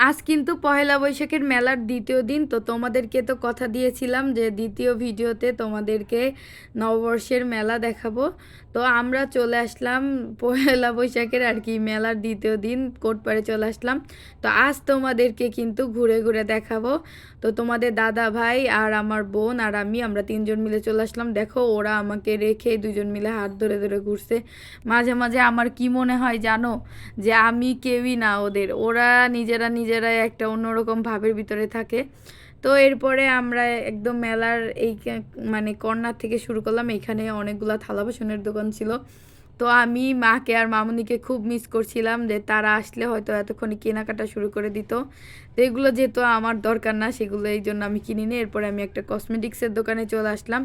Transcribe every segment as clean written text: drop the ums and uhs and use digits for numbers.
আজ কিন্তু পহেলা বৈশাখের মেলার দ্বিতীয় দিন। তো তোমাদেরকে তো কথা দিয়েছিলাম যে দ্বিতীয় ভিডিওতে তোমাদেরকে নববর্ষের মেলা দেখাবো। তো আমরা চলে আসলাম পহেলা বৈশাখের আর কি মেলার দ্বিতীয় দিন কোটপাড়ে চলে আসলাম। তো আজ তোমাদেরকে কিন্তু ঘুরে ঘুরে দেখাবো। তো তোমাদের দাদা ভাই আর আমার বোন আর আমরা তিনজন মিলে চলে আসলাম। দেখো ওরা আমাকে রেখে দুজন মিলে হাত ধরে ধরে ঘুরছে। মাঝে মাঝে আমার কি মনে হয় জানো, যে আমি কেউই না ওদের, ওরা নিজেরা নিজেরাই একটা অন্যরকম ভাবের ভিতরে থাকে। তো এরপরে আমরা একদম মেলার এই মানে কর্নার থেকে শুরু করলাম। এখানে অনেকগুলা থালা বাসনের দোকান ছিল। তো আমি মাকে আর মামুনিকে খুব মিস করছিলাম, যে তারা আসলে হয়তো এতক্ষণে কেনাকাটা শুরু করে দিত। তো এগুলো যেহেতু আমার দরকার না, সেগুলো এই জন্য আমি কিনিনি। এরপরে আমি একটা কসমেটিক্সের দোকানে চলে আসলাম।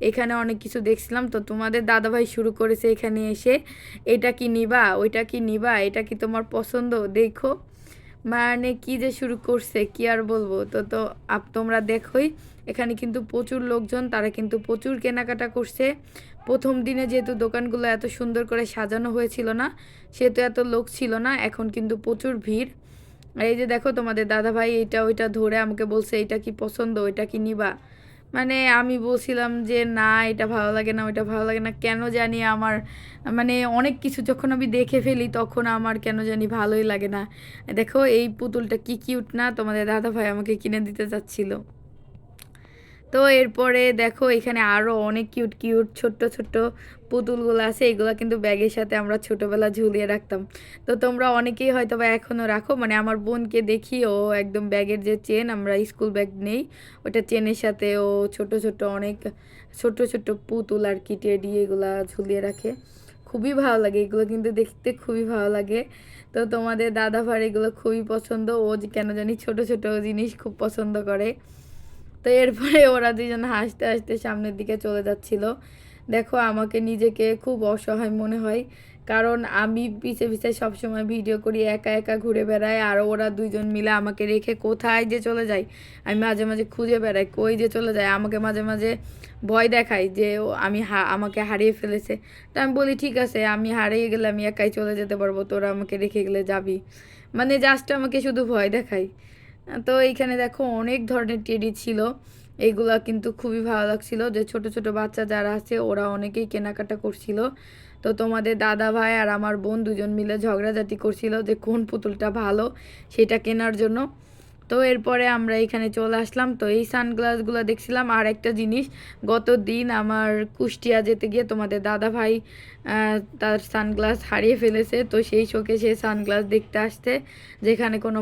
এখানে অনেক কিছু দেখছিলাম। তো তোমাদের দাদাভাই শুরু করেছে এখানে এসে, এটা কি নিবা, ওইটা কি নিবা, এটা কি তোমার পছন্দ, দেখো মানে কি যে শুরু করছে কি আর বলবো। তো তোমরা দেখোই, এখানে কিন্তু প্রচুর লোকজন, তারা কিন্তু প্রচুর কেনাকাটা করছে। প্রথম দিনে যেহেতু দোকানগুলো এত সুন্দর করে সাজানো হয়েছিল না, সেহেতু এত লোক ছিল না। এখন কিন্তু প্রচুর ভিড়। আর এই যে দেখো তোমাদের দাদাভাই এইটা ওইটা ধরে আমাকে বলছে এটা কি পছন্দ, ওইটা কি নিবা। মানে আমি বলছিলাম যে না, এটা ভালো লাগে না, ওইটা ভালো লাগে না, কেন জানি আমার মানে অনেক কিছু যখন আমি দেখে ফেলি তখন আমার কেন জানি ভালোই লাগে না। দেখো এই পুতুলটা কি কিউট না, তোমাদের দাদাভাই আমাকে কিনে দিতে চাচ্ছিল। তো এরপরে দেখো এখানে আরও অনেক কিউট কিউট ছোট্ট ছোট্ট পুতুলগুলো আছে। এগুলো কিন্তু ব্যাগের সাথে আমরা ছোটোবেলা ঝুলিয়ে রাখতাম। তো তোমরা অনেকেই হয়তো বা এখনও রাখো, মানে আমার বোনকে দেখি ও একদম ব্যাগের যে চেন, আমরা স্কুল ব্যাগ নেই, ওটা চেনের সাথে ও ছোট ছোট অনেক ছোট ছোট পুতুল আর কি টেডি এগুলা ঝুলিয়ে রাখে। খুবই ভালো লাগে এগুলো, কিন্তু দেখতে খুবই ভালো লাগে। তো তোমাদের দাদা ভাই এগুলো খুবই পছন্দ, ও কেন জানি ছোট ছোট জিনিস খুব পছন্দ করে। তো এরপরে ওরা দুজন হাসতে হাসতে সামনের দিকে চলে যাচ্ছিল। দেখো আমাকে নিজেকে খুব অসহায় মনে হয়, কারণ আমি পিছে পিছে সবসময় ভিডিও করি, একা একা ঘুরে বেড়াই, আর ওরা দুইজন মিলে আমাকে রেখে কোথায় যে চলে যায়। আমি মাঝে মাঝে খুঁজে বেড়াই কই যে চলে যায়, আমাকে মাঝে মাঝে ভয় দেখায় যে আমাকে হারিয়ে ফেলেছে। তো আমি বলি ঠিক আছে, আমি হারিয়ে গেলে আমি একাই চলে যেতে পারবো, তোরা আমাকে রেখে গেলে যাবি। মানে জাস্ট আমাকে শুধু ভয় দেখায়। তো এইখানে দেখো অনেক ধরনের টেডি ছিল। এইগুলা কিন্তু খুবই ভালো লাগছিল, যে ছোট ছোট বাচ্চা যারা আছে ওরা অনেকেই কেনাকাটা করছিল। তো তোমাদের দাদা ভাই আর আমার বোন দুজন মিলে ঝগড়াঝাটি করছিল যে কোন পুতুলটা ভালো সেটা কেনার জন্য। তো এরপরে আমরা এখানে চলে আসলাম। তো এই সানগ্লাসগুলো দেখছিলাম। আর একটা জিনিস, গত দিন আমার কুষ্টিয়া যেতে গিয়ে তোমাদের দাদা ভাই তার সানগ্লাস হারিয়ে ফেলেছে। তো সেই শোকে সে সানগ্লাস দেখতে আসতে, যেখানে কোনো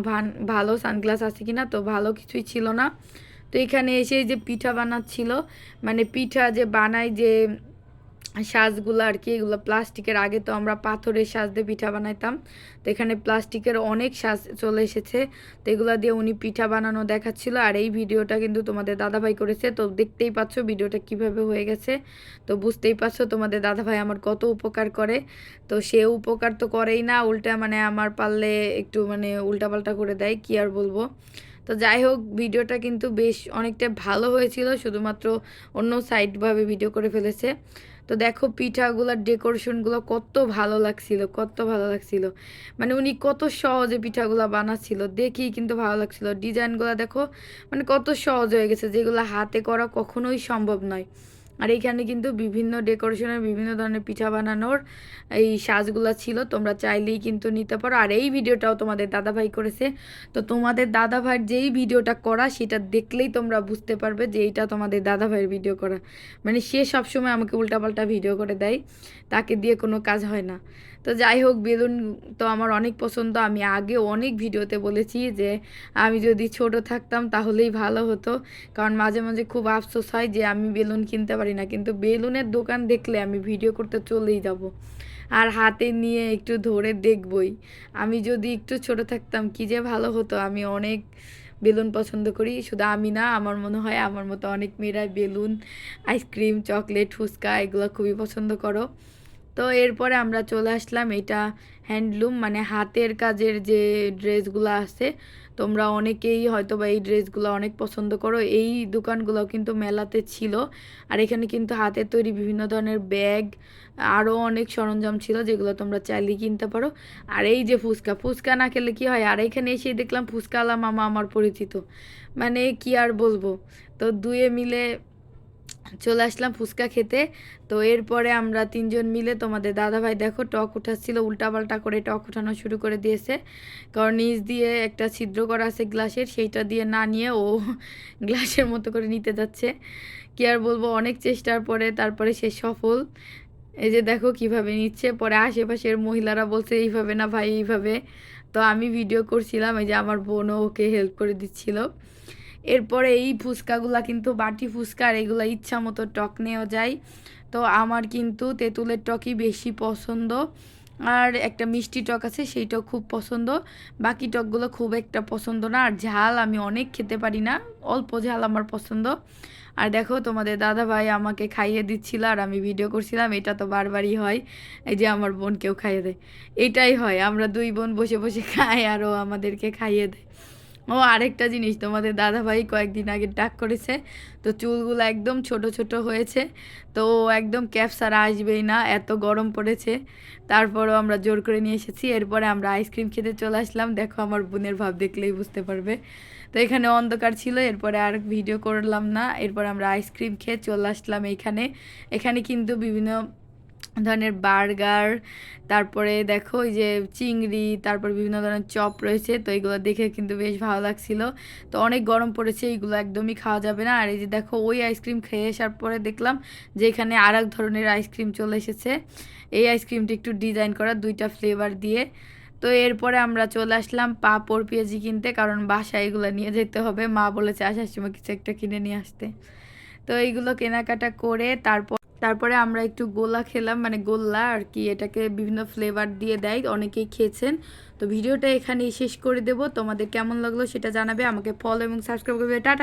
ভালো সানগ্লাস আছে কিনা। তো ভালো কিছুই ছিল না। তো এখানে এসে যে পিঠা বানাচ্ছিল, মানে পিঠা যে বানায় যে সাজগুলো আর কি, এগুলো প্লাস্টিকের। আগে তো আমরা পাথরের সাজ দিয়ে পিঠা বানাইতাম, তো এখানে প্লাস্টিকের অনেক সাজ চলে এসেছে। তো এগুলো দিয়ে উনি পিঠা বানানো দেখাচ্ছিল। আর এই ভিডিওটা কিন্তু তোমাদের দাদাভাই করেছে। তো দেখতেই পাচ্ছ ভিডিওটা কিভাবে হয়ে গেছে। তো বুঝতেই পারছো তোমাদের দাদাভাই আমার কত উপকার করে। তো সে উপকার তো করেই না, উল্টা মানে আমার পারলে একটু মানে উল্টাপাল্টা করে দেয়, কি আর বলবো। তো যাই হোক, ভিডিওটা কিন্তু বেশ অনেকটা ভালো হয়েছিল, শুধুমাত্র অন্য সাইডভাবে ভিডিও করে ফেলেছে। তো দেখো পিঠাগুলোর ডেকোরেশনগুলো কত ভালো লাগছিল, কত ভালো লাগছিল। মানে উনি কত সহজে পিঠাগুলো বানাচ্ছিল, দেখেই কিন্তু ভালো লাগছিল। ডিজাইনগুলো দেখো মানে কত সহজ হয়ে গেছে, যেগুলো হাতে করা কখনোই সম্ভব নয়। আর এইখানে কিন্তু বিভিন্ন ডেকোরেশনের বিভিন্ন ধরনের পিঠা বানানোর এই সাজগুলো ছিল, তোমরা চাইলেই কিন্তু নিতে পারো। আর এই ভিডিওটাও তোমাদের দাদাভাই করেছে। তো তোমাদের দাদাভাইয়ের যেই ভিডিওটা করা সেটা দেখলেই তোমরা বুঝতে পারবে যে এইটা তোমাদের দাদাভাইয়ের ভিডিও করা। মানে সে সবসময় আমাকে উল্টাপাল্টা ভিডিও করে দেয়, তাকে দিয়ে কোনো কাজ হয় না। তো যাই হোক, বেলুন তো আমার অনেক পছন্দ। আমি আগে অনেক ভিডিওতে বলেছি যে আমি যদি ছোট থাকতাম তাহলেই ভালো হতো, কারণ মাঝে মাঝে খুব আফসোস হয় যে আমি বেলুন কিনতে পারি না, কিন্তু বেলুনের দোকান দেখলে আমি ভিডিও করতে চলেই যাব আর হাতে নিয়ে একটু ধরে দেখবই। আমি যদি একটু ছোট থাকতাম কি যে ভালো হতো। আমি অনেক বেলুন পছন্দ করি, শুধু আমি না, আমার মনে হয় আমার মতো অনেক মেয়েরাই বেলুন, আইসক্রিম, চকলেট, ফুচকা এগুলো খুবই পছন্দ করো। তো এরপরে আমরা চলে আসলাম, এটা হ্যান্ডলুম মানে হাতের কাজের যে ড্রেসগুলো আছে, তোমরা অনেকেই হয়তো বা এই ড্রেসগুলো অনেক পছন্দ করো। এই দোকানগুলো কিন্তু মেলাতে ছিল। আর এখানে কিন্তু হাতের তৈরি বিভিন্ন ধরনের ব্যাগ, আরও অনেক সরঞ্জাম ছিল যেগুলো তোমরা চাইলেই কিনতে পারো। আর এই যে ফুচকা, ফুচকা না খেলে কি হয়, আর এখানে এসে দেখলাম ফুচকাওয়ালা মামা আমার পরিচিত, মানে কি আর বলবো। তো দুয়ে মিলে চলে আসলাম ফুচকা খেতে। তো এরপরে আমরা তিনজন মিলে, তোমাদের দাদাভাই দেখো টক উঠাচ্ছিল, উল্টাপাল্টা করে টক উঠানো শুরু করে দিয়েছে, কারণ নিচ দিয়ে একটা ছিদ্র করা আছে গ্লাসের, সেইটা দিয়ে না নিয়ে ও গ্লাসের মতো করে নিতে যাচ্ছে। কি আর বলবো, অনেক চেষ্টার পরে তারপরে সে সফল। এই যে দেখো কিভাবে নিচ্ছে, পরে আশেপাশের মহিলারা বলছে এইভাবে না ভাই এইভাবে। তো আমি ভিডিও করছিলাম, এই যে আমার বোনও ওকে হেল্প করে দিচ্ছিল। এরপরে এই ফুচকাগুলা কিন্তু বাটি ফুচকা, আর এগুলো ইচ্ছা মতো টক নেওয়া যায়। তো আমার কিন্তু তেঁতুলের টকই বেশি পছন্দ, আর একটা মিষ্টি টক আছে সেইটাও খুব পছন্দ। বাকি টকগুলো খুব একটা পছন্দ না, আর ঝাল আমি অনেক খেতে পারি না, অল্প ঝাল আমার পছন্দ। আর দেখো তোমাদের দাদা ভাই আমাকে খাইয়ে দিচ্ছিল আর আমি ভিডিও করছিলাম, এটা তো বারবারই হয়, এই যে আমার বোনকেও খাইয়ে দেয়। এটাই হয়, আমরা দুই বোন বসে বসে খাই আর ও আমাদেরকে খাইয়ে দেয়। ও আরেকটা জিনিস, তোমাদের দাদাভাই কয়েকদিন আগে ডাক করেছে, তো চুলগুলো একদম ছোট ছোট হয়েছে, তো ও একদম ক্যাপ ছাড়া আসবেই না, এত গরম পড়েছে। তারপরও আমরা জোর করে নিয়ে এসেছি। এরপরে আমরা আইসক্রিম খেতে চলে আসলাম, দেখো আমার বোনের ভাব দেখলেই বুঝতে পারবে। তো এখানে অন্ধকার ছিল, এরপরে আর ভিডিও করলাম না। এরপর আমরা আইসক্রিম খেয়ে চলে আসলাম এইখানে। এখানে কিন্তু বিভিন্ন ধরনের বার্গার, তারপরে দেখো ওই যে চিংড়ি, তারপর বিভিন্ন ধরনের চপ রয়েছে, তো এগুলো দেখে কিন্তু বেশ ভালো লাগছিল। তো অনেক গরম পড়েছে, এইগুলো একদমই খাওয়া যাবে না। আর এই যে দেখো ওই আইসক্রিম খেয়ে আসার পরে দেখলাম যে এখানে আর এক ধরনের আইসক্রিম চলে এসেছে। এই আইসক্রিমটা একটু ডিজাইন করা, দুইটা ফ্লেভার দিয়ে। তো এরপরে আমরা চলে আসলাম পাঁপড় পেঁয়াজি কিনতে, কারণ বাসায় এগুলো নিয়ে যেতে হবে, মা বলেছে আসার সময় কিছু একটা কিনে নিয়ে আসতে। তো এইগুলো কেনাকাটা করে তারপরে আমরা একটু গোলা খেলাম, মানে গোল্লা আর কি, এটাকে বিভিন্ন ফ্লেভার দিয়ে দেয়, অনেকেই খেয়েছেন। তো ভিডিওটা এখানেই শেষ করে দেব, তোমাদের কেমন লাগলো সেটা জানাবে, আমাকে ফলো এবং সাবস্ক্রাইব করবে। টাটা।